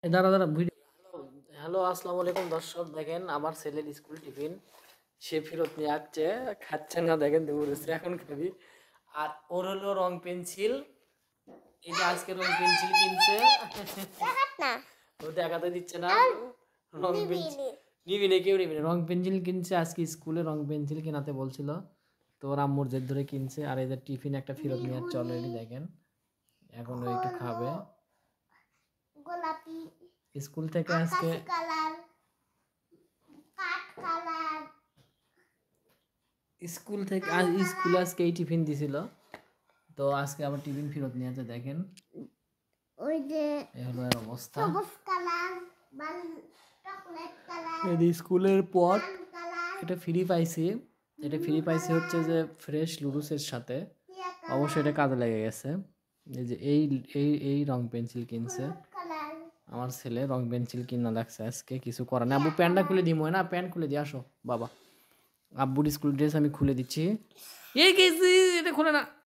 দাঁড়া দাঁড়া video. Hello আসসালামু আলাইকুম দর্শক, দেখেন আমার ছেলের স্কুল টিফিন সে ফেরত নিয়ে আসছে, খাচ্ছে না, দেখেন দৌড়েছে এখন খাবি। আর ওর হলো রং পেন্সিল, এই যে আজকে রং পেন্সিল কিনছে, ও দেখাতে দিচ্ছে না। রং পেন্সিল নিবি না, কেউ নিবি না। রং পেন্সিল কিনছে আজকে, স্কুলে রং পেন্সিল কেনাতে বলছিল, তো ওর আম্মুর জেদ ধরে কিনছে। আর এদের টিফিন একটা ফেরত নিয়ে যাচ্ছে অলরেডি, দেখেন এখন ও একটু খাবে। গোলাপি স্কুল থেকে আজকে কালার কাঠ কালার স্কুলে আজকে এই টিফিন দিছিল, তো আজকে আবার টিফিন ফেরত নিয়ে যাচ্ছে, দেখেন ওই যে এই হলো এর অবস্থা। সবুজ কালার চকলেট কালার এই স্কুলের পথ কালার এটা ফ্রি পাইছি হচ্ছে যে ফ্রেশ লুডুসের সাথে, অবশ্যই এটা কাজে লেগে গেছে। এই যে এই রং পেন্সিল কিনছে কালার আমার ছেলে, রং পেন্সিল কিনা লাগছে আজকে, কিছু করার নেই। আব্বু প্যান্টটা খুলে দিই, না প্যান্ট খুলে দিয়ে আসো বাবা। আব্বুর স্কুল ড্রেস আমি খুলে দিচ্ছি, এই গেছি, এটা খুলে না।